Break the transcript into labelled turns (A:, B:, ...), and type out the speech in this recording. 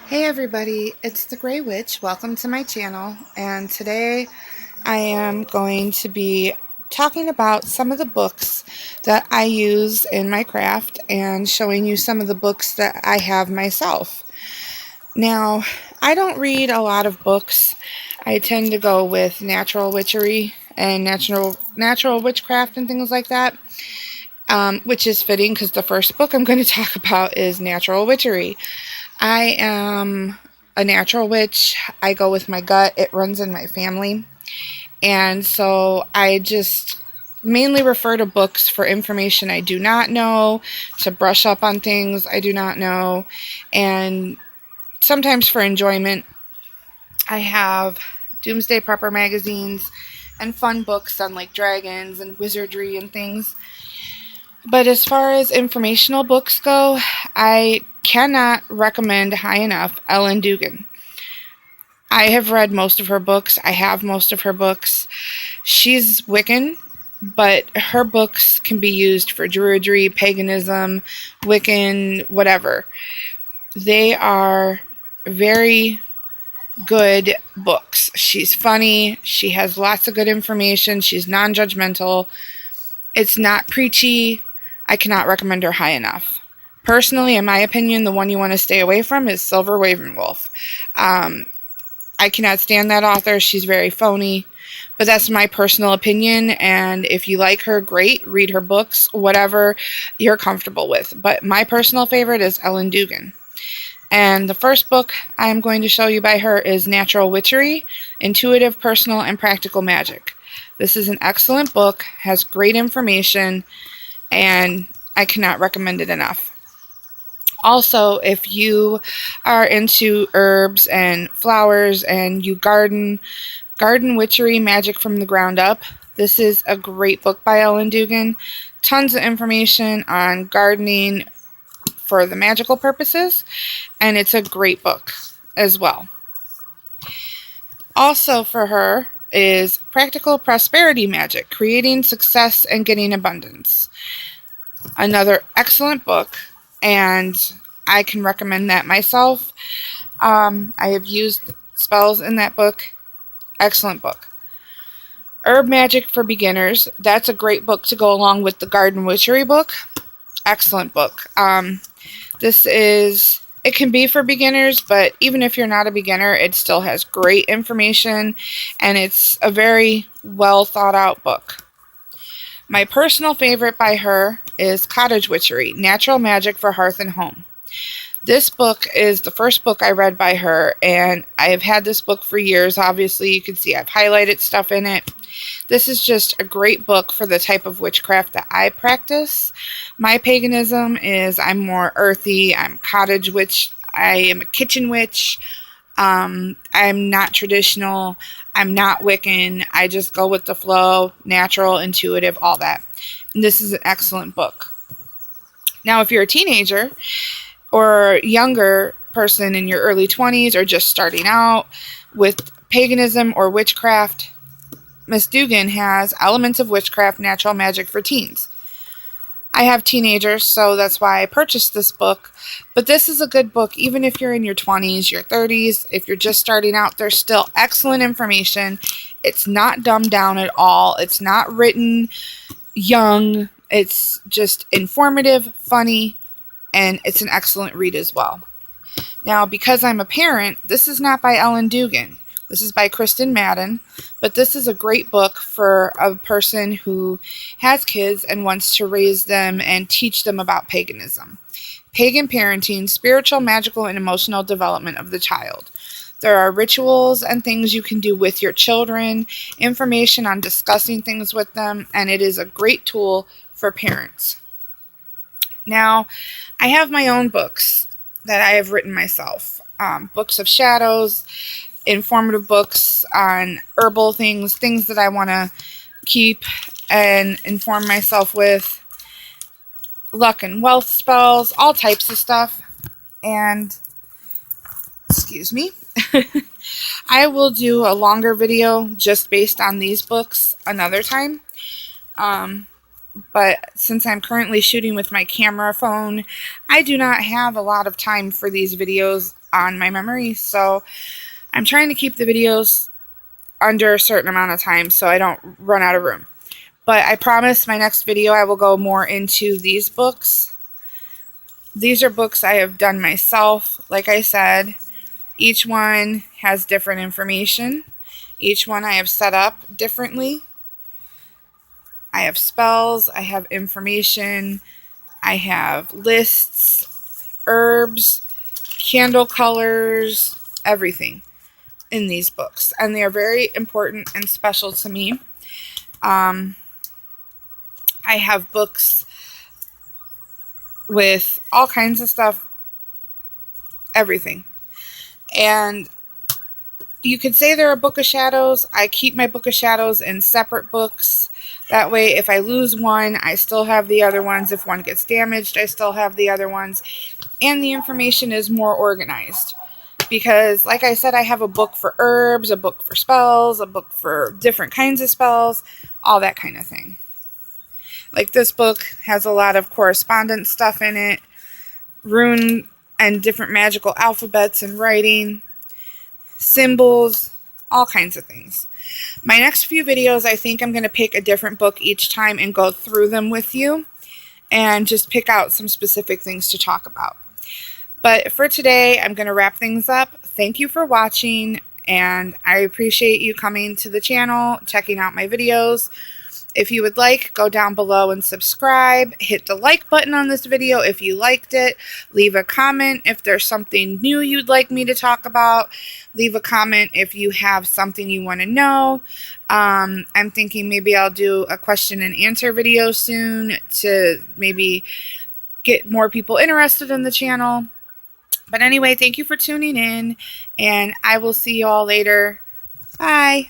A: Hey everybody, it's the Grey Witch. Welcome to my channel, and today I am going to be talking about some of the books that I use in my craft and showing you some of the books that I have myself. Now, I don't read a lot of books. I tend to go with natural witchery and natural witchcraft and things like that. Which is fitting because the first book I'm going to talk about is natural witchery. I am a natural witch. I go with my gut. It runs in my family. And so I just mainly refer to books for information I do not know, to brush up on things I do not know, and sometimes for enjoyment. I have Doomsday Prepper magazines and fun books on like dragons and wizardry and things. But as far as informational books go, I cannot recommend high enough Ellen Dugan. I have read most of her books. I have most of her books. She's Wiccan, but her books can be used for druidry, paganism, Wiccan, whatever. They are very good books. She's funny. She has lots of good information. She's non-judgmental. It's not preachy. I cannot recommend her high enough. Personally, in my opinion, the one you want to stay away from is Silver Ravenwolf. I cannot stand that author. She's very phony. But that's my personal opinion, and if you like her, great. Read her books, whatever you're comfortable with. But my personal favorite is Ellen Dugan. And the first book I'm going to show you by her is Natural Witchery, Intuitive, Personal, and Practical Magic. This is an excellent book, has great information, and I cannot recommend it enough. Also, if you are into herbs and flowers and you garden witchery magic from the ground up, this is a great book by Ellen Dugan. Tons of information on gardening for the magical purposes, and it's a great book as well. Also for her is Practical Prosperity Magic, Creating Success and Getting Abundance. Another excellent book, and I can recommend that myself. I have used spells in that book. Excellent book. Herb Magic for Beginners. That's a great book to go along with the Garden Witchery book. Excellent book. It can be for beginners, but even if you're not a beginner, it still has great information, and it's a very well thought out book. My personal favorite by her is Cottage Witchery, Natural Magic for Hearth and Home. This book is the first book I read by her, and I have had this book for years. Obviously, you can see I've highlighted stuff in it. This is just a great book for the type of witchcraft that I practice. My paganism is I'm more earthy. I'm cottage witch. I am a kitchen witch. I'm not traditional. I'm not Wiccan. I just go with the flow, natural, intuitive, all that. And this is an excellent book. Now, if you're a teenager or younger person in your early 20s or just starting out with paganism or witchcraft, Miss Dugan has Elements of Witchcraft, Natural Magic for Teens. I have teenagers, so that's why I purchased this book. But this is a good book, even if you're in your 20s, your 30s, if you're just starting out, there's still excellent information. It's not dumbed down at all. It's not written young. It's just informative, funny, and it's an excellent read as well. Now, because I'm a parent, this is not by Ellen Dugan. This is by Kristen Madden, but this is a great book for a person who has kids and wants to raise them and teach them about paganism. Pagan parenting, spiritual, magical, and emotional development of the child. There are rituals and things you can do with your children, information on discussing things with them, and it is a great tool for parents. Now, I have my own books that I have written myself. Books of Shadows, informative books on herbal things that I want to keep and inform myself with, luck and wealth spells, all types of stuff. And, excuse me, I will do a longer video just based on these books another time. But since I'm currently shooting with my camera phone, I do not have a lot of time for these videos. on my memory. So I'm trying to keep the videos under a certain amount of time so I don't run out of room. But I promise my next video I will go more into these books. These are books I have done myself. Like I said, each one has different information. Each one I have set up differently. I have spells, I have information, I have lists, herbs, candle colors, everything in these books. And they are very important and special to me. I have books with all kinds of stuff, everything. And you could say they're a book of shadows. I keep my book of shadows in separate books. That way, if I lose one, I still have the other ones. If one gets damaged, I still have the other ones. And the information is more organized. Because, like I said, I have a book for herbs, a book for spells, a book for different kinds of spells, all that kind of thing. Like this book has a lot of correspondence stuff in it, rune and different magical alphabets and writing, symbols, all kinds of things. My next few videos, I think I'm going to pick a different book each time and go through them with you and just pick out some specific things to talk about. But for today, I'm going to wrap things up. Thank you for watching, and I appreciate you coming to the channel, checking out my videos. If you would like, go down below and subscribe. Hit the like button on this video if you liked it. Leave a comment if there's something new you'd like me to talk about. Leave a comment if you have something you want to know. I'm thinking maybe I'll do a question and answer video soon to maybe get more people interested in the channel. But anyway, thank you for tuning in, and I will see you all later. Bye.